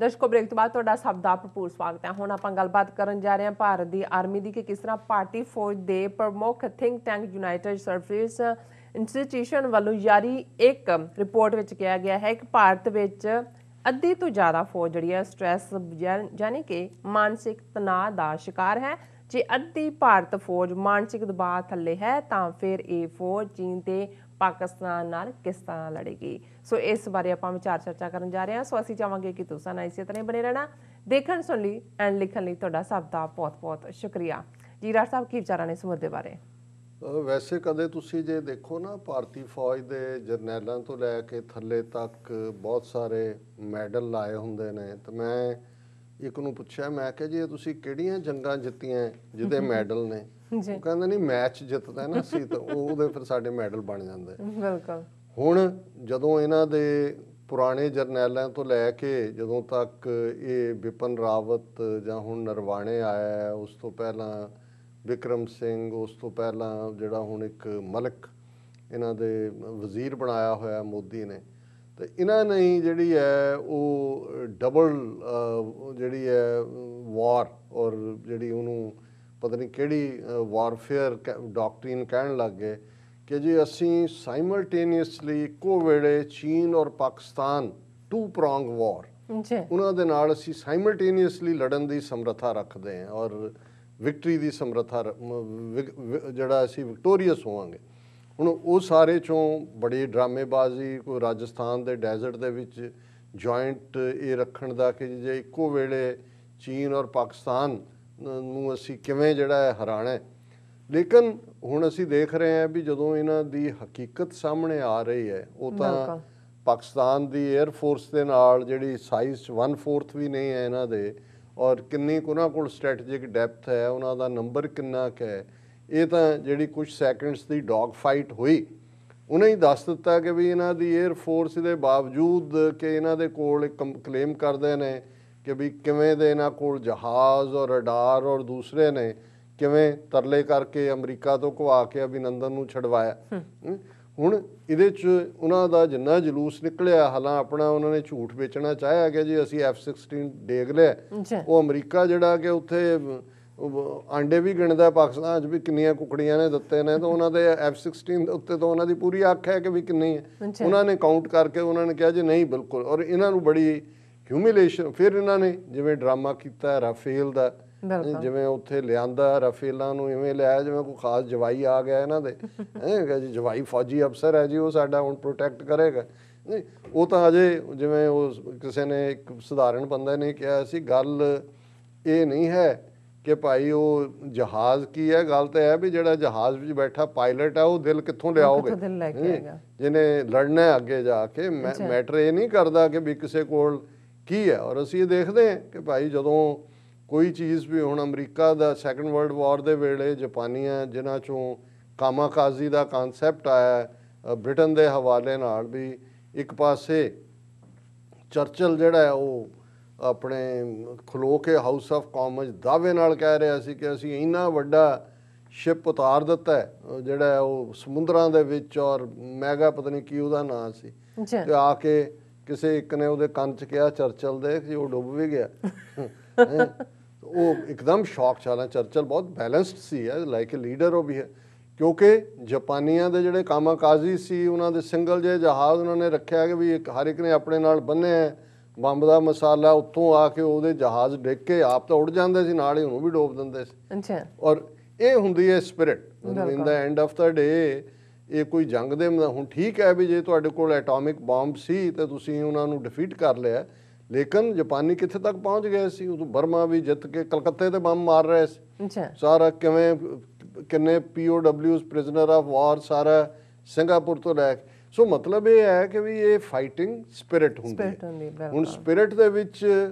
दर्शकों ब्रेक तो बाद तुहाडा सब दा भरपूर स्वागत है। हुण आपां गलबात करन जा रहे हैं भारत की आर्मी की कि किस तरह भारतीय फौज के प्रमुख think tank United service institution वालों जारी एक रिपोर्ट में कहा गया है कि भारत विच अद्धी तो ज़्यादा फौज जिहड़ी है स्ट्रैस यानी कि मानसिक तनाव का शिकार है। जे अद्धी भारत फौज मानसिक दबाव थले है तो फिर ये फौज चीन ते पाकिस्तान नाल किस तरह लड़ेगी। सो इस बारे आपां विचार चर्चा करन जा रहे हैं। सो असीं चाहांगे कि तुसां नाल इसे तरह बने रहना। देखण सुन लई एंड लिखण लई तुहाडा सब दा बहुत बहुत शुक्रिया जी। राज साहब की विचार ने इस मुद्दे बारे? वैसे कदे तुसी जे देखो ना भारतीय फौज के जरनैलों तो लैके थले तक बहुत सारे मैडल लाए होंदे ने। तो मैं एक नूं पुछया, मैं कहा जी तुसी किहड़ियां जंगां जित्तियां जिहदे मैडल ने? ਉਹ ਕਹਿੰਦੇ ਨਹੀਂ ਮੈਚ ਜਿੱਤਦਾ ਨਾ ਸੀ ਤਾਂ ਉਹਦੇ ਫਿਰ ਸਾਡੇ ਮੈਡਲ ਬਣ ਜਾਂਦੇ। ਬਿਲਕੁਲ। ਹੁਣ ਜਦੋਂ ਇਹਨਾਂ ਦੇ ਪੁਰਾਣੇ ਜਰਨੈਲਾਂ ਤੋਂ ਲੈ ਕੇ ਜਦੋਂ ਤੱਕ ਇਹ ਵਿਪਨ ਰਾਵਤ ਜਾਂ ਹੁਣ ਨਰਵਾਣੇ ਆਇਆ, ਉਸ ਤੋਂ ਪਹਿਲਾਂ ਵਿਕਰਮ ਸਿੰਘ, ਉਸ ਤੋਂ ਪਹਿਲਾਂ ਜਿਹੜਾ ਹੁਣ ਇੱਕ ਮਲਿਕ ਇਹਨਾਂ ਦੇ ਵਜ਼ੀਰ ਬਣਾਇਆ ਹੋਇਆ ਮੋਦੀ ਨੇ, ਤੇ ਇਹਨਾਂ ਨੇ ਜਿਹੜੀ ਹੈ ਉਹ ਡਬਲ ਜਿਹੜੀ ਹੈ ਵਾਰ ਔਰ ਜਿਹੜੀ ਉਹਨੂੰ पता नहीं किहड़ी वारफेयर डॉक्ट्रीन कहण लग गए कि जी असी साइमल्टेनियसली इक्को वेले चीन और पाकिस्तान टू प्रॉन्ग वॉर उन्हां दे नाल असी साइमल्टेनियसली लड़न की समर्था रखते हैं और विक्टरी की समर्था जिहड़ा असी विक्टोरीअस होवांगे। हुण वो सारे चों बड़ी ड्रामेबाजी कोई राजस्थान के डेजर्ट दे विच जॉइंट ये रखण दा कि जे इक्को वेले चीन और पाकिस्तान ਨੂੰ ਅਸੀਂ ਕਿਵੇਂ ਜਿਹੜਾ ਹੈ ਹਰਾਣਾ। ਲੇਕਿਨ ਹੁਣ ਅਸੀਂ ਦੇਖ ਰਹੇ ਹਾਂ ਵੀ ਜਦੋਂ ਇਹਨਾਂ ਦੀ ਹਕੀਕਤ ਸਾਹਮਣੇ ਆ ਰਹੀ ਹੈ, ਉਹ ਤਾਂ ਪਾਕਿਸਤਾਨ ਦੀ 에ਅਰ ਫੋਰਸ ਦੇ ਨਾਲ ਜਿਹੜੀ ਸਾਈਜ਼ 1/4 ਵੀ ਨਹੀਂ ਹੈ ਇਹਨਾਂ ਦੇ, ਔਰ ਕਿੰਨੀ ਉਹਨਾਂ ਕੋਲ ਸਟ੍ਰੈਟੇਜਿਕ ਡੈਪਥ ਹੈ, ਉਹਨਾਂ ਦਾ ਨੰਬਰ ਕਿੰਨਾ ਕੁ ਹੈ, ਇਹ ਤਾਂ ਜਿਹੜੀ ਕੁਝ ਸੈਕਿੰਡਸ ਦੀ ਡੌਗ ਫਾਈਟ ਹੋਈ ਉਹਨੇ ਹੀ ਦੱਸ ਦਿੱਤਾ ਕਿ ਵੀ ਇਹਨਾਂ ਦੀ 에ਅਰ ਫੋਰਸ ਦੇ ਬਾਵਜੂਦ ਕਿ ਇਹਨਾਂ ਦੇ ਕੋਲ ਇੱਕ ਕਲੇਮ ਕਰਦੇ ਨੇ कि भी किवें दे इन्हां कोल जहाज़ और रडार और दूसरे ने किवें तरले करके अमरीका तो घवा के अभिनंदन नूं छड़वाया। हुण इहदे च उन्हां दा जिन्ना जलूस निकलिया, हालां अपना उन्होंने झूठ बेचना चाਹਿਆ कि जी असीं F-16 डेग लिया, वो अमरीका जिहड़ा कि उत्थे आंडे भी गिणदा पाकिस्तान च भी किन्नियां कुकड़ियां ने दित्ते ने, तो उन्होंने F-16 दे उत्ते तो उन्हों दी पूरी अख है कि भी किन्नी है, उन्होंने काउंट करके उन्होंने कहा जी नहीं बिल्कुल। और इन्हां नूं बड़ी ਹਿਊਮੀਲੇਸ਼ਨ ਫਿਰ ਇਹਨਾਂ ਨੇ ਜਿਵੇਂ ਡਰਾਮਾ ਕੀਤਾ ਰਾਫੇਲ ਦਾ, ਜਿਵੇਂ ਉੱਥੇ ਲਿਆਂਦਾ ਰਾਫੇਲਾਂ ਨੂੰ ਇਵੇਂ ਲਿਆਇਆ ਜਿਵੇਂ ਕੋਈ ਖਾਸ ਜਵਾਈ ਆ ਗਿਆ ਇਹਨਾਂ ਦੇ, ਹੈਗਾ ਜੀ ਜਵਾਈ ਫੌਜੀ ਅਫਸਰ ਹੈ ਜੀ ਉਹ ਸਾਡਾ ਹੁਣ ਪ੍ਰੋਟੈਕਟ ਕਰੇਗਾ। ਨਹੀਂ, ਉਹ ਤਾਂ ਅਜੇ ਜਿਵੇਂ ਉਹ ਕਿਸੇ ਨੇ ਇੱਕ ਸਧਾਰਨ ਬੰਦੇ ਨੇ ਕਿਹਾ ਸੀ, ਗੱਲ ਇਹ ਨਹੀਂ ਹੈ ਕਿ ਭਾਈ ਉਹ ਜਹਾਜ਼ ਕੀ ਹੈ, ਗੱਲ ਤਾਂ ਹੈ ਵੀ ਜਿਹੜਾ ਜਹਾਜ਼ ਵਿੱਚ ਬੈਠਾ ਪਾਇਲਟ ਹੈ ਉਹ ਦਿਲ ਕਿੱਥੋਂ ਲਿਆਓਗੇ ਜਿਹਨੇ ਲੜਨਾ ਅੱਗੇ ਜਾ ਕੇ। ਮੈਟਰ ਇਹ ਨਹੀਂ ਕਰਦਾ ਕਿ ਵੀ ਕਿਸੇ ਕੋਲ ਕੀ ਹੈ। ਔਰ ਅਸੀਂ ਇਹ ਦੇਖਦੇ ਹਾਂ ਕਿ ਭਾਈ ਜਦੋਂ ਕੋਈ ਚੀਜ਼ ਵੀ ਹੁਣ ਅਮਰੀਕਾ ਦਾ ਸੈਕੰਡ ਵਰਲਡ ਵਾਰ ਦੇ ਵੇਲੇ ਜਾਪਾਨੀਆਂ ਜਿਨ੍ਹਾਂ 'ਚੋਂ ਕਾਮਾਕਾਜ਼ੀ ਦਾ ਕਾਨਸੈਪਟ ਆਇਆ ਬ੍ਰਿਟਨ ਦੇ ਹਵਾਲੇ ਨਾਲ, ਵੀ ਇੱਕ ਪਾਸੇ ਚਰਚਲ ਜਿਹੜਾ ਹੈ ਉਹ ਆਪਣੇ ਖਲੋ ਕੇ ਹਾਊਸ ਆਫ ਕਾਮਨਸ ਦਾਅਵੇ ਨਾਲ ਕਹਿ ਰਿਹਾ ਸੀ ਕਿ ਅਸੀਂ ਇੰਨਾ ਵੱਡਾ ਸ਼ਿਪ ਉਤਾਰ ਦਿੱਤਾ ਹੈ ਜਿਹੜਾ ਉਹ ਸਮੁੰਦਰਾਂ ਦੇ ਵਿੱਚ, ਔਰ ਮੈਗਾ ਪਤਾ ਨਹੀਂ ਕੀ ਉਹਦਾ ਨਾਂ ਸੀ, ਤੇ ਆ ਕੇ ਕਿਸੇ ਇੱਕ ਨੇ ਉਹਦੇ ਕੰਨ 'ਚ ਕਿਹਾ ਚਰਚਲ ਦੇ ਕਿ ਉਹ ਡੁੱਬ ਵੀ ਗਿਆ। ਉਹ ਇੱਕਦਮ ਸ਼ੌਕ ਚਾਲਾ। ਚਰਚਲ ਬਹੁਤ ਬੈਲੈਂਸਡ ਸੀ ਹੈ, ਲਾਈਕ ਏ ਲੀਡਰ ਉਹ ਵੀ ਹੈ, ਕਿਉਂਕਿ ਜਾਪਾਨੀਆਂ ਦੇ ਜਿਹੜੇ ਕਾਮਾਕਾਜ਼ੀ ਸੀ ਉਹਨਾਂ ਦੇ ਸਿੰਗਲ ਜਿਹੇ ਜਹਾਜ਼ ਉਹਨਾਂ ਨੇ ਰੱਖਿਆ ਕਿ ਵੀ ਹਰ ਇੱਕ ਨੇ ਆਪਣੇ ਨਾਲ ਬੰਨ੍ਹਿਆ ਬੰਬ ਦਾ ਮਸਾਲਾ, ਉੱਥੋਂ ਆ ਕੇ ਉਹਦੇ ਜਹਾਜ਼ ਡਿੱਗ ਕੇ ਆਪ ਤਾਂ ਉੱਡ ਜਾਂਦੇ ਸੀ, ਨਾਲ ਹੀ ਉਹਨੂੰ ਵੀ ਡੋਬ ਦਿੰਦੇ ਸੀ। ਔਰ ਇਹ ਹੁੰਦੀ ਹੈ spirit in the end of the day. ਇਹ ਕੋਈ ਜੰਗ ਦੇ ਹੁਣ ਠੀਕ ਹੈ ਵੀ ਜੇ ਤੁਹਾਡੇ ਕੋਲ ਐਟੋਮਿਕ ਬੰਬ ਸੀ ਤੇ ਤੁਸੀਂ ਉਹਨਾਂ ਨੂੰ ਡਿਫੀਟ ਕਰ ਲਿਆ, ਲੇਕਿਨ ਜਾਪਾਨੀ ਕਿੱਥੇ ਤੱਕ ਪਹੁੰਚ ਗਏ ਸੀ, ਉਦੋਂ ਬਰਮਾ ਵੀ ਜਿੱਤ ਕੇ ਕਲਕੱਤੇ ਤੇ ਬੰਬ ਮਾਰ ਰਹੇ ਸੀ ਸਾਰਾ, ਕਿਵੇਂ ਕਿੰਨੇ POWs ਪ੍ਰਿਜ਼ਨਰ ਆਫ ਵਾਰ ਸਾਰਾ ਸਿੰਗਾਪੁਰ ਤੋਂ ਲੈ ਕੇ। ਸੋ ਮਤਲਬ ਇਹ ਹੈ ਕਿ ਵੀ ਇਹ ਫਾਈਟਿੰਗ ਸਪਿਰਿਟ ਹੁੰਦੀ ਹੈ। ਹੁਣ ਸਪਿਰਿਟ ਦੇ ਵਿੱਚ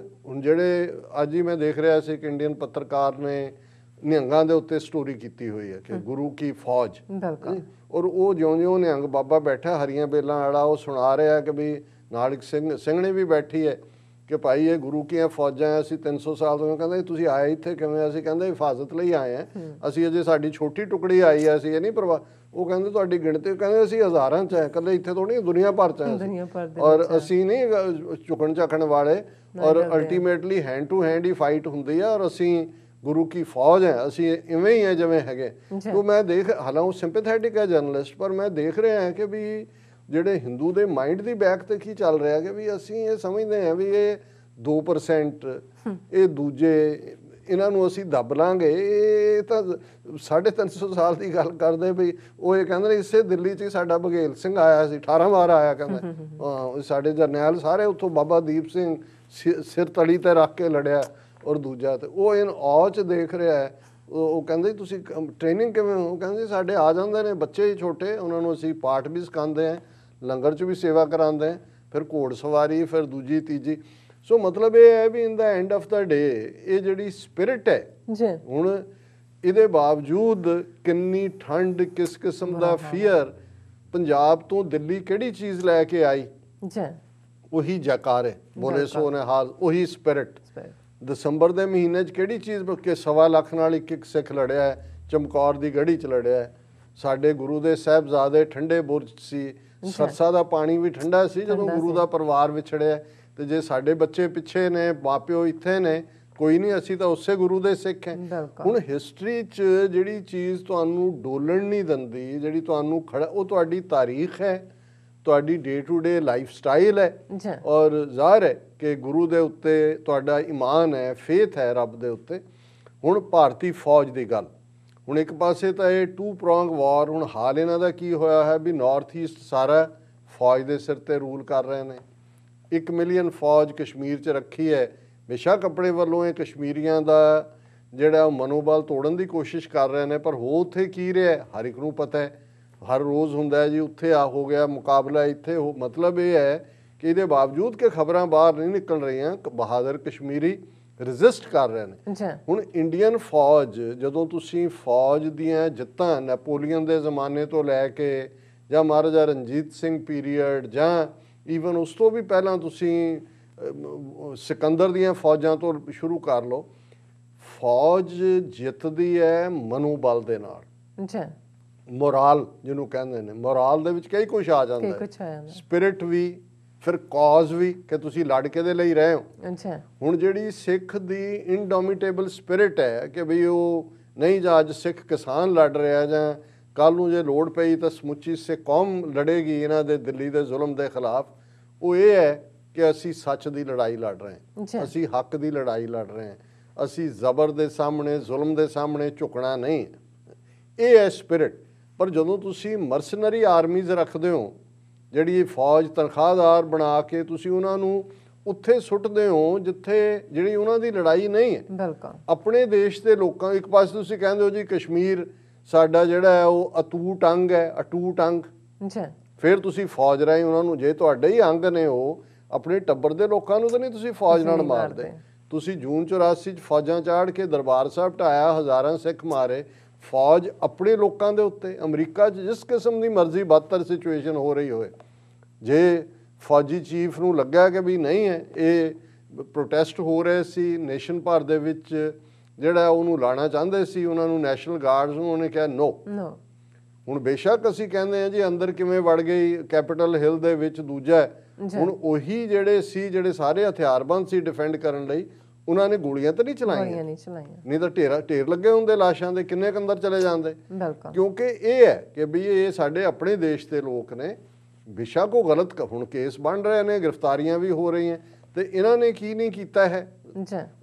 ਹੁਣ ਜਿਹੜੇ ਅੱਜ ਹੀ ਮੈਂ ਦੇਖ ਰਿਹਾ ਸੀ ਕਿ ਇੰਡੀਅਨ ਪੱਤਰਕਾਰ ਨੇ ਨਿਹੰਗਾਂ ਦੇ ਉੱਤੇ ਸਟੋਰੀ ਕੀਤੀ ਹੋਈ ਹੈ ਕਿ ਗੁਰੂ ਕੀ ਫੌਜ, ਔਰ ਉਹ ਜਿਉਂ-ਜਿਉਂ ਨਿਹੰਗ ਬਾਬਾ ਬੈਠਾ ਹਰੀਆਂ ਬੇਲਾਂ ਵਾਲਾ ਉਹ ਸੁਣਾ ਰਿਹਾ ਕਿ ਵੀ ਨਾਲ ਇੱਕ ਸਿੰਘਣੀ ਵੀ ਬੈਠੀ ਹੈ ਕਿ ਭਾਈ ਇਹ ਗੁਰੂ ਕੀਆਂ ਫੌਜਾਂ ਅਸੀਂ 300 ਸਾਲ ਤੋਂ। ਕਹਿੰਦੇ ਤੁਸੀਂ ਆਏ ਇੱਥੇ ਕਿਵੇਂ? ਅਸੀਂ ਕਹਿੰਦੇ ਹਿਫਾਜ਼ਤ ਲਈ ਆਏ ਹਾਂ, ਅਸੀਂ ਅਜੇ ਸਾਡੀ ਛੋਟੀ ਟੁਕੜੀ ਆਈ ਹੈ, ਅਸੀਂ ਇਹ ਨਹੀਂ ਉਹ ਕਹਿੰਦੇ ਤੁਹਾਡੀ ਗਿਣਤੀ, ਕਹਿੰਦੇ ਅਸੀਂ ਹਜ਼ਾਰਾਂ 'ਚ ਹੈ, ਇਕੱਲੇ ਇੱਥੇ ਥੋੜ੍ਹੀ ਦੁਨੀਆ ਭਰ 'ਚ ਹੈ ਔਰ ਅਸੀਂ ਨਹੀਂ ਝੁਕਣ ਝਾਕਣ ਵਾਲੇ, ਔਰ ਅਲਟੀਮੇਟਲੀ ਹੈਂਡ ਟੂ ਹੈਂਡ ਹੀ ਫਾਈਟ ਹੁੰਦੀ ਹੈ ਔਰ ਅਸੀਂ ਗੁਰੂ ਕੀ ਫੌਜ ਹੈ, ਅਸੀਂ ਇਵੇਂ ਹੀ ਹੈ ਜਿਵੇਂ ਹੈਗੇ। ਤੋ ਮੈਂ ਹਾਲਾਂ ਉਹ ਸਿੰਪੈਥੈਟਿਕ ਹੈ ਜਰਨਲਿਸਟ, ਪਰ ਮੈਂ ਦੇਖ ਰਿਹਾ ਹਾਂ ਕਿ ਵੀ ਜਿਹੜੇ ਹਿੰਦੂ ਦੇ ਮਾਈਂਡ ਦੀ ਬੈਕ ਤੇ ਕੀ ਚੱਲ ਰਿਹਾ ਕਿ ਵੀ ਅਸੀਂ ਇਹ ਸਮਝਦੇ ਹਾਂ ਵੀ ਇਹ 2%, ਇਹ ਦੂਜੇ, ਇਹਨਾਂ ਨੂੰ ਅਸੀਂ ਦੱਬ ਲਾਂਗੇ। ਇਹ ਤਾਂ 350 ਸਾਲ ਦੀ ਗੱਲ ਕਰਦੇ ਵੀ ਉਹ ਇਹ ਕਹਿੰਦੇ ਨੇ ਇਸੇ ਦਿੱਲੀ 'ਚ ਹੀ ਸਾਡਾ ਬਘੇਲ ਸਿੰਘ ਆਇਆ ਸੀ, 18 ਵਾਰ ਆਇਆ ਕਹਿੰਦਾ, ਸਾਡੇ ਜਰਨੈਲ ਸਾਰੇ ਉੱਥੋਂ ਬਾਬਾ ਦੀਪ ਸਿੰਘ ਸਿਰ ਤਲੀ ਤੇ ਰੱਖ ਕੇ ਲੜਿਆ ਔਰ ਦੂਜਾ ਤੇ ਉਹ ਇਨ ਔ 'ਚ ਦੇਖ ਰਿਹਾ ਹੈ। ਉਹ ਕਹਿੰਦੇ ਤੁਸੀਂ ਟ੍ਰੇਨਿੰਗ ਕਿਵੇਂ ਹੋ? ਕਹਿੰਦੇ ਸਾਡੇ ਆ ਜਾਂਦੇ ਨੇ ਬੱਚੇ ਹੀ ਛੋਟੇ, ਉਹਨਾਂ ਨੂੰ ਅਸੀਂ ਪਾਠ ਵੀ ਸਿਖਾਉਂਦੇ ਹਾਂ, ਲੰਗਰ 'ਚ ਵੀ ਸੇਵਾ ਕਰਾਉਂਦੇ ਹਾਂ, ਫਿਰ ਘੋੜ ਸਵਾਰੀ, ਫਿਰ ਦੂਜੀ ਤੀਜੀ। ਸੋ ਮਤਲਬ ਇਹ ਹੈ ਵੀ ਇਨ the end of the day ਇਹ ਜਿਹੜੀ ਸਪਿਰਿਟ ਹੈ ਹੁਣ ਇਹਦੇ ਬਾਵਜੂਦ ਕਿੰਨੀ ਠੰਡ, ਕਿਸ ਕਿਸਮ ਦਾ ਫੀਅਰ ਪੰਜਾਬ ਤੋਂ ਦਿੱਲੀ ਕਿਹੜੀ ਚੀਜ਼ ਲੈ ਕੇ ਆਈ? ਉਹੀ ਜੈਕਾਰੇ ਬੋਲੇ ਸੋ ਨਿਹਾਲ, ਉਹੀ ਸਪਿਰਿਟ। ਦਸੰਬਰ ਦੇ ਮਹੀਨੇ 'ਚ ਕਿਹੜੀ ਚੀਜ਼ ਕਿ 1.25 ਲੱਖ ਨਾਲ ਇੱਕ ਸਿੱਖ ਲੜਿਆ ਹੈ, ਚਮਕੌਰ ਦੀ ਗੜੀ 'ਚ ਲੜਿਆ ਹੈ। ਸਾਡੇ ਗੁਰੂ ਦੇ ਸਾਹਿਬਜ਼ਾਦੇ ਠੰਡੇ ਬੁਰਜ ਸੀ, ਸਰਸਾ ਦਾ ਪਾਣੀ ਵੀ ਠੰਡਾ ਸੀ ਜਦੋਂ ਗੁਰੂ ਦਾ ਪਰਿਵਾਰ ਵਿਛੜਿਆ। ਤੇ ਜੇ ਸਾਡੇ ਬੱਚੇ ਪਿੱਛੇ ਨੇ, ਮਾਪਿਓ ਇੱਥੇ ਨੇ, ਕੋਈ ਨਹੀਂ, ਅਸੀਂ ਤਾਂ ਉਸੇ ਗੁਰੂ ਦੇ ਸਿੱਖ ਹੈ। ਹੁਣ ਹਿਸਟਰੀ 'ਚ ਜਿਹੜੀ ਚੀਜ਼ ਤੁਹਾਨੂੰ ਡੋਲਣ ਨਹੀਂ ਦਿੰਦੀ, ਜਿਹੜੀ ਤੁਹਾਨੂੰ ਖੜਾ, ਉਹ ਤੁਹਾਡੀ ਤਾਰੀਖ ਹੈ, ਤੁਹਾਡੀ day to day lifestyle ਹੈ ਔਰ ਜ਼ਾਹਰ ਹੈ ਕਿ ਗੁਰੂ ਦੇ ਉੱਤੇ ਤੁਹਾਡਾ ਈਮਾਨ ਹੈ, ਫੇਥ ਹੈ ਰੱਬ ਦੇ ਉੱਤੇ। ਹੁਣ ਭਾਰਤੀ ਫੌਜ ਦੀ ਗੱਲ, ਹੁਣ ਇੱਕ ਪਾਸੇ ਤਾਂ ਇਹ 2 ਪ੍ਰੋਂਗ ਵਾਰ, ਹੁਣ ਹਾਲ ਇਹਨਾਂ ਦਾ ਕੀ ਹੋਇਆ ਹੈ ਵੀ ਨਾਰਥ ਈਸਟ ਸਾਰਾ ਫੌਜ ਦੇ ਸਿਰ ਤੇ ਰੂਲ ਕਰ ਰਹੇ ਨੇ। 1 ਮਿਲੀਅਨ ਫੌਜ ਕਸ਼ਮੀਰ 'ਚ ਰੱਖੀ ਹੈ। ਬੇਸ਼ੱਕ ਆਪਣੇ ਵੱਲੋਂ ਇਹ ਕਸ਼ਮੀਰੀਆਂ ਦਾ ਜਿਹੜਾ ਮਨੋਬਲ ਤੋੜਨ ਦੀ ਕੋਸ਼ਿਸ਼ ਕਰ ਰਹੇ ਨੇ, ਪਰ ਹੋ ਉੱਥੇ ਕੀ ਰਿਹਾ ਹਰ ਇੱਕ ਨੂੰ ਪਤਾ ਹੈ। ਹਰ ਰੋਜ਼ ਹੁੰਦਾ ਜੀ ਉੱਥੇ ਆ ਹੋ ਗਿਆ ਮੁਕਾਬਲਾ, ਇੱਥੇ ਹੋ। ਮਤਲਬ ਇਹ ਹੈ ਕਿ ਇਹਦੇ ਬਾਵਜੂਦ ਕਿ ਖਬਰਾਂ ਬਾਹਰ ਨਹੀਂ ਨਿਕਲ ਰਹੀਆਂ, ਬਹਾਦਰ ਕਸ਼ਮੀਰੀ ਰਜਿਸਟ ਕਰ ਰਹੇ ਨੇ। ਹੁਣ ਇੰਡੀਅਨ ਫੌਜ, ਜਦੋਂ ਤੁਸੀਂ ਫੌਜ ਦੀਆਂ ਜਿੱਤਾਂ ਨੈਪੋਲੀਅਨ ਦੇ ਜ਼ਮਾਨੇ ਤੋਂ ਲੈ ਕੇ ਜਾਂ ਮਹਾਰਾਜਾ ਰਣਜੀਤ ਸਿੰਘ ਪੀਰੀਅਡ ਜਾਂ ਈਵਨ ਉਸ ਤੋਂ ਵੀ ਪਹਿਲਾਂ ਤੁਸੀਂ ਸਿਕੰਦਰ ਦੀਆਂ ਫੌਜਾਂ ਤੋਂ ਸ਼ੁਰੂ ਕਰ ਲਓ, ਫੌਜ ਜਿੱਤਦੀ ਹੈ ਮਨੋਬਲ ਦੇ ਨਾਲ। ਮੋਰਾਲ ਜਿਹਨੂੰ ਕਹਿੰਦੇ ਨੇ, ਮੋਰਾਲ ਦੇ ਵਿੱਚ ਕਈ ਕੁਛ ਆ ਜਾਂਦਾ, ਸਪਿਰਿਟ ਵੀ, ਫਿਰ ਕਾਜ਼ ਵੀ ਕਿ ਤੁਸੀਂ ਲੜ ਕੇ ਦੇ ਲਈ ਰਹੇ ਹੋ। ਹੁਣ ਜਿਹੜੀ ਸਿੱਖ ਦੀ ਇਨਡੋਮੀਟੇਬਲ ਸਪਿਰਿਟ ਹੈ ਕਿ ਬਈ ਉਹ ਨਹੀਂ, ਜਾਂ ਅੱਜ ਸਿੱਖ ਕਿਸਾਨ ਲੜ ਰਿਹਾ ਜਾਂ ਕੱਲ੍ਹ ਨੂੰ ਜੇ ਲੋੜ ਪਈ ਤਾਂ ਸਮੁੱਚੀ ਸਿੱਖ ਕੌਮ ਲੜੇਗੀ ਇਹਨਾਂ ਦੇ ਦਿੱਲੀ ਦੇ ਜ਼ੁਲਮ ਦੇ ਖਿਲਾਫ, ਉਹ ਇਹ ਹੈ ਕਿ ਅਸੀਂ ਸੱਚ ਦੀ ਲੜਾਈ ਲੜ ਰਹੇ ਹਾਂ, ਅਸੀਂ ਹੱਕ ਦੀ ਲੜਾਈ ਲੜ ਰਹੇ ਹਾਂ, ਅਸੀਂ ਜ਼ਬਰ ਦੇ ਸਾਹਮਣੇ, ਜ਼ੁਲਮ ਦੇ ਸਾਹਮਣੇ ਝੁਕਣਾ ਨਹੀਂ। ਇਹ ਹੈ ਸਪਿਰਿਟ। ਪਰ ਜਦੋਂ ਤੁਸੀਂ ਮਰਸਨਰੀ ਆਰਮੀਜ਼ ਰੱਖਦੇ ਹੋ, ਜਿਹੜੀ ਫੌਜ ਤਨਖਾਹਦਾਰ ਬਣਾ ਕੇ ਤੁਸੀਂ ਉਹਨਾਂ ਨੂੰ ਉੱਥੇ ਸੁੱਟਦੇ ਹੋ ਜਿੱਥੇ ਜਿਹੜੀ ਉਹਨਾਂ ਦੀ ਲੜਾਈ ਨਹੀਂ ਹੈ। ਆਪਣੇ ਦੇਸ਼ ਦੇ ਲੋਕਾਂ, ਇੱਕ ਪਾਸੇ ਤੁਸੀਂ ਕਹਿੰਦੇ ਹੋ ਜੀ ਕਸ਼ਮੀਰ ਸਾਡਾ ਜਿਹੜਾ ਹੈ ਉਹ ਅਟੂਟ ਅੰਗ ਹੈ, ਅਟੂਟ ਅੰਗ, ਫਿਰ ਤੁਸੀਂ ਫੌਜ ਰਾਹੀਂ ਉਹਨਾਂ ਨੂੰ, ਜੇ ਤੁਹਾਡੇ ਹੀ ਅੰਗ ਨੇ ਉਹ, ਆਪਣੇ ਟੱਬਰ ਦੇ ਲੋਕਾਂ ਨੂੰ ਤਾਂ ਨਹੀਂ ਤੁਸੀਂ ਫੌਜ ਨਾਲ ਮਾਰਦੇ। ਤੁਸੀਂ ਜੂਨ 84 'ਚ ਫੌਜਾਂ ਚਾੜ ਕੇ ਦਰਬਾਰ ਸਾਹਿਬ ਢਾਇਆ, ਹਜ਼ਾਰਾਂ ਸਿੱਖ ਮਾਰੇ। ਫੌਜ ਆਪਣੇ ਲੋਕਾਂ ਦੇ ਉੱਤੇ, ਅਮਰੀਕਾ 'ਚ ਜਿਸ ਕਿਸਮ ਦੀ ਮਰਜ਼ੀ ਬਦਤਰ ਸਿਚੁਏਸ਼ਨ ਹੋ ਰਹੀ ਹੋਏ, ਜੇ ਫੌਜੀ ਚੀਫ ਨੂੰ ਲੱਗਾ ਕਿ ਵੀ ਨਹੀਂ ਹੈ, ਇਹ ਪ੍ਰੋਟੈਸਟ ਹੋ ਰਹੇ ਸੀ ਨੇਸ਼ਨ ਭਰ ਦੇ ਵਿੱਚ, ਜਿਹੜਾ ਉਹਨੂੰ ਲਾਣਾ ਚਾਹੁੰਦੇ ਸੀ ਉਹਨਾਂ ਨੂੰ, ਨੈਸ਼ਨਲ ਗਾਰਡਸ ਨੂੰ, ਉਹਨੇ ਕਿਹਾ ਨੋ। ਹੁਣ ਬੇਸ਼ੱਕ ਅਸੀਂ ਕਹਿੰਦੇ ਹਾਂ ਜੀ ਅੰਦਰ ਕਿਵੇਂ ਵੜ ਗਈ ਕੈਪੀਟਲ ਹਿੱਲ ਦੇ ਵਿੱਚ, ਦੂਜਾ ਹੁਣ ਉਹੀ ਜਿਹੜੇ ਸੀ, ਜਿਹੜੇ ਸਾਰੇ ਹਥਿਆਰਬੰਦ ਸੀ ਡਿਫੈਂਡ ਕਰਨ ਲਈ, ਉਹਨਾਂ ਨੇ ਗੋਲੀਆਂ ਤਾਂ ਨਹੀਂ ਚਲਾਈਆਂ, ਨਹੀਂ ਤਾਂ ਢੇਰ ਲੱਗੇ ਹੁੰਦੇ ਲਾਸ਼ਾਂ ਦੇ, ਕਿੰਨੇ ਅੰਦਰ ਚਲੇ ਜਾਂਦੇ। ਕਿਉਂਕਿ ਇਹ ਹੈ ਕਿ ਵੀ ਇਹ ਸਾਡੇ ਆਪਣੇ ਦੇਸ਼ ਦੇ ਲੋਕ ਨੇ, ਬੇਸ਼ੱਕ ਉਹ ਗਲਤ, ਹੁਣ ਕੇਸ ਬਣ ਰਹੇ ਨੇ, ਗ੍ਰਿਫਤਾਰੀਆਂ ਵੀ ਹੋ ਰਹੀਆਂ, ਤੇ ਇਹਨਾਂ ਨੇ ਕੀ ਨਹੀਂ ਕੀਤਾ ਹੈ।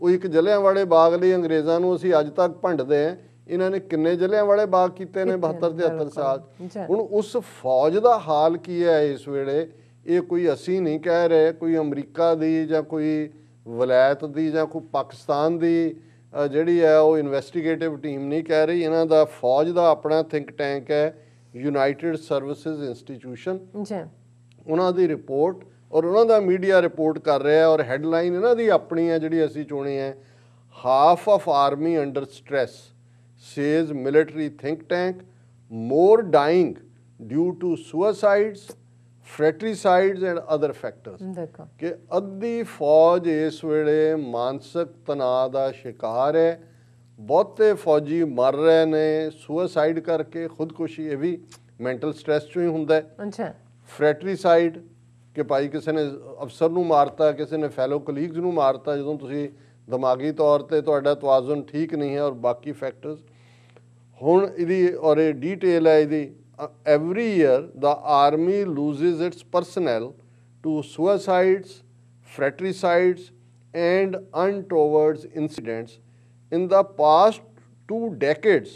ਉਹ ਇੱਕ ਜਲਿਆਂਵਾਲੇ ਬਾਗ ਲਈ ਅੰਗਰੇਜ਼ਾਂ ਨੂੰ ਅਸੀਂ ਅੱਜ ਤੱਕ ਭੰਡਦੇ ਹਾਂ, ਇਹਨਾਂ ਨੇ ਕਿੰਨੇ ਜਲਿਆਂਵਾਲੇ ਬਾਗ ਕੀਤੇ ਨੇ 72-73 ਸਾਲ। ਹੁਣ ਉਸ ਫੌਜ ਦਾ ਹਾਲ ਕੀ ਹੈ ਇਸ ਵੇਲੇ, ਇਹ ਕੋਈ ਅਸੀਂ ਨਹੀਂ ਕਹਿ ਰਹੇ, ਕੋਈ ਅਮਰੀਕਾ ਦੀ ਜਾਂ ਕੋਈ ਵਲਾਇਤ ਦੀ ਜਾਂ ਕੋਈ ਪਾਕਿਸਤਾਨ ਦੀ ਜਿਹੜੀ ਹੈ ਉਹ ਇਨਵੈਸਟੀਗੇਟਿਵ ਟੀਮ ਨਹੀਂ ਕਹਿ ਰਹੀ, ਇਹਨਾਂ ਦਾ ਫੌਜ ਦਾ ਆਪਣਾ ਥਿੰਕ ਟੈਂਕ ਹੈ, ਯੂਨਾਈਟਿਡ ਸਰਵਿਸਿਜ਼ ਇੰਸਟੀਟਿਊਸ਼ਨ, ਉਹਨਾਂ ਦੀ ਰਿਪੋਰਟ ਔਰ ਉਹਨਾਂ ਦਾ ਮੀਡੀਆ ਰਿਪੋਰਟ ਕਰ ਰਿਹਾ। ਔਰ ਹੈਡਲਾਈਨ ਇਹਨਾਂ ਦੀ ਆਪਣੀ ਹੈ ਜਿਹੜੀ ਅਸੀਂ ਚੁਣੀ ਹੈ, half of army under stress says military think tank, more dying due to suicides, fratricides and other factors. ਕਿ ਅੱਧੀ ਫੌਜ ਇਸ ਵੇਲੇ ਮਾਨਸਿਕ ਤਣਾਅ ਦਾ ਸ਼ਿਕਾਰ ਹੈ, ਬਹੁਤੇ ਫੌਜੀ ਮਰ ਰਹੇ ਨੇ ਸੁਸਾਈਡ ਕਰਕੇ, ਖੁਦਕੁਸ਼ੀ ਇਹ ਵੀ ਮੈਂਟਲ ਸਟ੍ਰੈਸ ਚੋਂ ਹੀ ਹੁੰਦਾ ਹੈ। ਅੱਛਾ। ਫਰੈਟਰੀਸਾਈਡ ਕਿ ਭਾਈ ਕਿਸੇ ਨੇ ਅਫਸਰ ਨੂੰ ਮਾਰਤਾ, ਕਿਸੇ ਨੇ ਫੈਲੋ ਕਲੀਗਸ ਨੂੰ ਮਾਰਤਾ, ਜਦੋਂ ਤੁਸੀਂ ਦਿਮਾਗੀ ਤੌਰ ਤੇ ਤੁਹਾਡਾ ਤਵਾਜ਼ਨ ਠੀਕ ਨਹੀਂ ਹੈ, ਔਰ ਬਾਕੀ ਫੈਕਟਰਸ। ਹੁਣ ਇਹਦੀ ਔਰ ਇਹ ਡੀਟੇਲ ਹੈ ਇਹਦੀ, every year the army loses its personnel to suicides, fratricides and untoward incidents. In the past 2 decades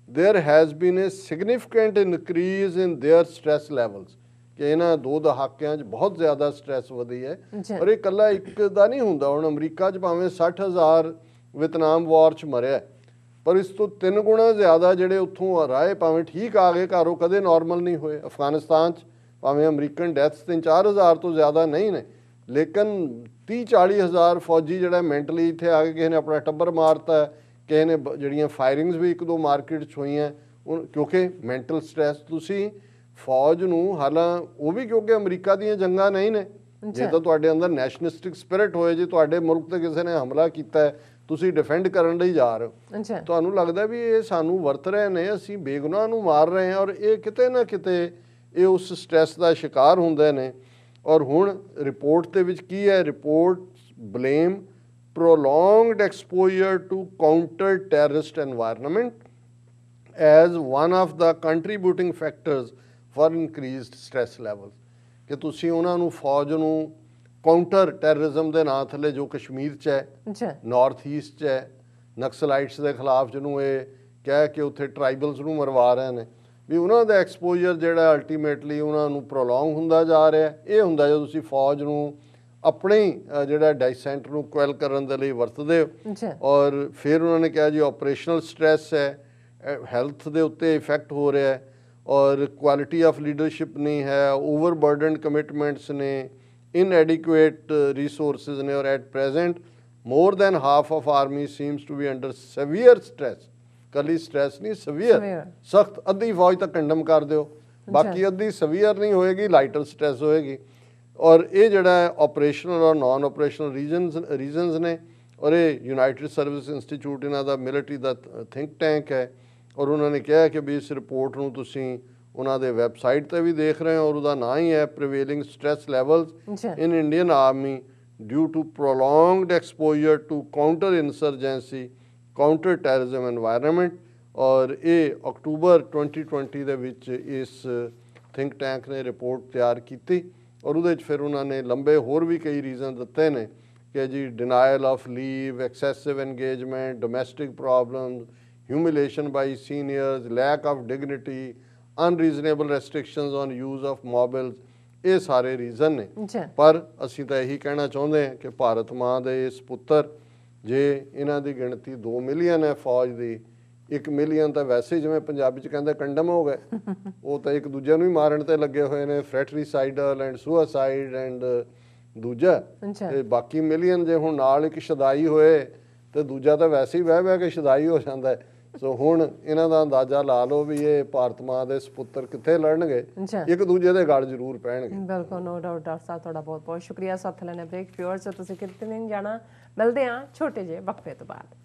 there has been a significant increase in their stress levels ਕਿ ਇਹਨਾਂ 2 ਦਹਾਕਿਆਂ 'ਚ ਬਹੁਤ ਜ਼ਿਆਦਾ ਸਟ੍ਰੈਸ ਵਧੀ ਹੈ। ਔਰ ਇਹ ਇਕੱਲਾ ਇੱਕ ਦਾ ਨਹੀਂ ਹੁੰਦਾ। ਹੁਣ ਅਮਰੀਕਾ 'ਚ ਭਾਵੇਂ 60,000 ਵਿਤਨਾਮ ਵਾਰ 'ਚ ਮਰਿਆ, ਪਰ ਇਸ ਤੋਂ 3 ਗੁਣਾ ਜ਼ਿਆਦਾ ਜਿਹੜੇ ਉੱਥੋਂ ਰਾਏ ਭਾਵੇਂ ਠੀਕ ਆ ਗਏ ਘਰੋਂ, ਕਦੇ ਨਾਰਮਲ ਨਹੀਂ ਹੋਏ। ਅਫਗਾਨਿਸਤਾਨ 'ਚ ਭਾਵੇਂ ਅਮਰੀਕਨ ਡੈਥਸ 3-4 ਹਜ਼ਾਰ ਤੋਂ ਜ਼ਿਆਦਾ ਨਹੀਂ ਨੇ, ਲੇਕਿਨ 30-40 ਹਜ਼ਾਰ ਫੌਜੀ ਜਿਹੜਾ ਮੈਂਟਲੀ ਇੱਥੇ ਆ ਕੇ ਕਿਸੇ ਨੇ ਆਪਣਾ ਟੱਬਰ ਮਾਰਤਾ, ਕਿਸੇ ਨੇ ਜਿਹੜੀਆਂ ਫਾਇਰਿੰਗਸ ਵੀ 1-2 ਮਾਰਕੀਟ 'ਚ ਹੋਈਆਂ, ਕਿਉਂਕਿ ਮੈਂਟਲ ਸਟ੍ਰੈਸ। ਤੁਸੀਂ ਫੌਜ ਨੂੰ ਹਾਲਾਂ ਉਹ ਵੀ ਕਿਉਂਕਿ ਅਮਰੀਕਾ ਦੀਆਂ ਜੰਗਾਂ ਨਹੀਂ ਨੇ, ਜੇ ਤਾਂ ਤੁਹਾਡੇ ਅੰਦਰ ਨੈਸ਼ਨਲਿਸਟਿਕ ਸਪਿਰਿਟ ਹੋਏ, ਜੇ ਤੁਹਾਡੇ ਮੁਲਕ ਤੇ ਕਿਸੇ ਨੇ ਹਮਲਾ ਕੀਤਾ ਹੈ, ਤੁਸੀਂ ਡਿਫੈਂਡ ਕਰਨ ਲਈ ਜਾ ਰਹੇ ਹੋ, ਤੁਹਾਨੂੰ ਲੱਗਦਾ ਵੀ ਇਹ ਸਾਨੂੰ ਵਰਤ ਰਹੇ ਨੇ, ਅਸੀਂ ਬੇਗੁਨਾਹ ਨੂੰ ਮਾਰ ਰਹੇ ਹਾਂ, ਔਰ ਇਹ ਕਿਤੇ ਨਾ ਕਿਤੇ ਇਹ ਉਸ ਸਟ੍ਰੈਸ ਦਾ ਸ਼ਿਕਾਰ ਹੁੰਦੇ ਨੇ। ਔਰ ਹੁਣ ਰਿਪੋਰਟ ਦੇ ਵਿੱਚ ਕੀ ਹੈ? Report blame prolonged exposure to counter-terrorist environment as one of the contributing factors for increased stress levels। ਕਿ ਤੁਸੀਂ ਉਹਨਾਂ ਨੂੰ ਫੌਜ ਨੂੰ ਕਾਊਂਟਰ ਟੈਰਰਿਜ਼ਮ ਦੇ ਨਾਂ ਥੱਲੇ, ਜੋ ਕਸ਼ਮੀਰ 'ਚ ਹੈ, ਨਾਰਥ ਈਸਟ 'ਚ ਹੈ, ਨਕਸਲਾਈਟਸ ਦੇ ਖਿਲਾਫ ਜਿਹਨੂੰ ਇਹ ਕਹਿ ਕੇ ਉੱਥੇ ਟਰਾਈਬਲਸ ਨੂੰ ਮਰਵਾ ਰਹੇ ਨੇ, ਵੀ ਉਹਨਾਂ ਦਾ ਐਕਸਪੋਜਰ ਜਿਹੜਾ ਅਲਟੀਮੇਟਲੀ ਉਹਨਾਂ ਨੂੰ ਪ੍ਰੋਲੋਂਗ ਹੁੰਦਾ ਜਾ ਰਿਹਾ। ਇਹ ਹੁੰਦਾ ਜਦੋਂ ਤੁਸੀਂ ਫੌਜ ਨੂੰ ਆਪਣੇ ਜਿਹੜਾ ਡਾਈਸੈਂਟ ਨੂੰ ਕੁਐਲ ਕਰਨ ਦੇ ਲਈ ਵਰਤਦੇ ਹੋ। ਔਰ ਫਿਰ ਉਹਨਾਂ ਨੇ ਕਿਹਾ ਜੀ ਆਪਰੇਸ਼ਨਲ ਸਟ੍ਰੈਸ ਹੈ, ਹੈਲਥ ਦੇ ਉੱਤੇ ਇਫੈਕਟ ਹੋ ਰਿਹਾ ਹੈ, ਔਰ ਕੁਆਲਿਟੀ ਆਫ ਲੀਡਰਸ਼ਿਪ ਨਹੀਂ ਹੈ, ਓਵਰਬਰਡਨਡ ਕਮਿਟਮੈਂਟਸ ਨੇ, ਇਨਐਡਿਕੁਏਟ ਰਿਸੋਰਸਿਸ ਨੇ, ਔਰ at present more than half of army seems to be under severe stress. ਕੱਲੀ ਸਟ੍ਰੈਸ ਨਹੀਂ, ਸਵੀਅਰ, ਸਖਤ। ਅੱਧੀ ਫੌਜ ਤਾਂ ਕੰਡਮ ਕਰ ਦਿਓ, ਬਾਕੀ ਅੱਧੀ ਸਵੀਅਰ ਨਹੀਂ ਹੋਏਗੀ, ਲਾਈਟਰ ਸਟ੍ਰੈਸ ਹੋਏਗੀ। ਔਰ ਇਹ ਜਿਹੜਾ ਆਪਰੇਸ਼ਨਲ ਔਰ ਨਾਨ ਆਪਰੇਸ਼ਨਲ ਰੀਜ਼ਨਸ ਨੇ, ਔਰ ਇਹ ਯੂਨਾਈਟਿਡ ਸਰਵਿਸ ਇੰਸਟੀਚਿਊਟ ਇਹਨਾਂ ਦਾ ਮਿਲਟਰੀ ਦਾ ਥਿੰਕ ਟੈਂਕ ਹੈ। ਔਰ ਉਹਨਾਂ ਨੇ ਕਿਹਾ ਕਿ ਵੀ ਇਸ ਰਿਪੋਰਟ ਨੂੰ ਤੁਸੀਂ ਉਹਨਾਂ ਦੇ ਵੈਬਸਾਈਟ 'ਤੇ ਵੀ ਦੇਖ ਰਹੇ ਹੋ, ਔਰ ਉਹਦਾ ਨਾਂ ਹੀ ਹੈ prevailing stress levels in Indian army due to prolonged exposure to counter insurgency, counter terrorism environment. ਔਰ ਇਹ ਅਕਤੂਬਰ 2020 ਦੇ ਵਿੱਚ ਇਸ ਥਿੰਕ ਟੈਂਕ ਨੇ ਰਿਪੋਰਟ ਤਿਆਰ ਕੀਤੀ, ਔਰ ਉਹਦੇ 'ਚ ਫਿਰ ਉਹਨਾਂ ਨੇ ਲੰਬੇ ਹੋਰ ਵੀ ਕਈ ਰੀਜ਼ਨ ਦਿੱਤੇ ਨੇ ਕਿ ਜੀ denial of leave, excessive engagement, domestic problems, humiliation by seniors, lack of dignity, unreasonable restrictions on use of mobiles, ਇਹ ਸਾਰੇ ਰੀਜ਼ਨ ਨੇ। ਪਰ ਅਸੀਂ ਤਾਂ ਇਹੀ ਕਹਿਣਾ ਚਾਹੁੰਦੇ ਹਾਂ ਕਿ ਭਾਰਤ ਮਾਂ ਦੇ ਇਸ ਪੁੱਤਰ, ਜੇ ਇਹਨਾਂ ਦੀ ਗਿਣਤੀ 2 ਮਿਲੀਅਨ ਹੈ ਫੌਜ ਦੀ, 1 ਮਿਲੀਅਨ ਤਾਂ ਵੈਸੇ ਜਿਵੇਂ ਪੰਜਾਬੀ 'ਚ ਕਹਿੰਦੇ ਕੰਡਮ ਹੋ ਗਏ, ਉਹ ਤਾਂ ਇੱਕ ਦੂਜੇ ਨੂੰ ਹੀ ਮਾਰਨ ਤੇ ਲੱਗੇ ਹੋਏ ਨੇ, ਫਰੈਟਰੀਸਾਈਡਲ ਐਂਡ ਸੁਸਾਈਡ ਐਂਡ ਦੂਜਾ। ਤੇ ਬਾਕੀ ਮਿਲੀਅਨ ਜੇ ਹੁਣ ਨਾਲ ਇੱਕ ਸ਼ਦਾਈ ਹੋਏ ਤੇ ਦੂਜਾ ਤਾਂ ਵੈਸੇ ਹੀ ਬਹਿ ਕੇ ਸ਼ਦਾਈ ਹੋ ਜਾਂਦਾ। ਸੋ ਹੁਣ ਇਹਨਾਂ ਦਾ ਅੰਦਾਜ਼ਾ ਲਾ ਲਓ ਵੀ ਇਹ ਭਾਰਤ ਮਾਂ ਦੇ ਸਪੁੱਤਰ ਕਿੱਥੇ ਲੜਨਗੇ, ਇੱਕ ਦੂਜੇ ਦੇ ਗਲ ਜ਼ਰੂਰ ਪੈਣਗੇ। ਬਿਲਕੁਲ, ਨੋ ਡਾਊਟ। ਡਾਕਟਰ ਸਾਹਿਬ ਤੁਹਾਡਾ ਬਹੁਤ ਬਹੁਤ ਸ਼ੁਕਰੀਆ ਸਾਥ ਲੈਣੇ ਬ੍ਰੇਕ। ਵਿਊਅਰਸ ਤੁਸੀਂ ਕਿਤੇ ਨਹੀਂ ਜਾਣਾ, ਮਿਲਦੇ ਹਾਂ ਛੋਟੇ ਜਿਹੇ ਵਕਫੇ ਤੋਂ ਬਾਅਦ।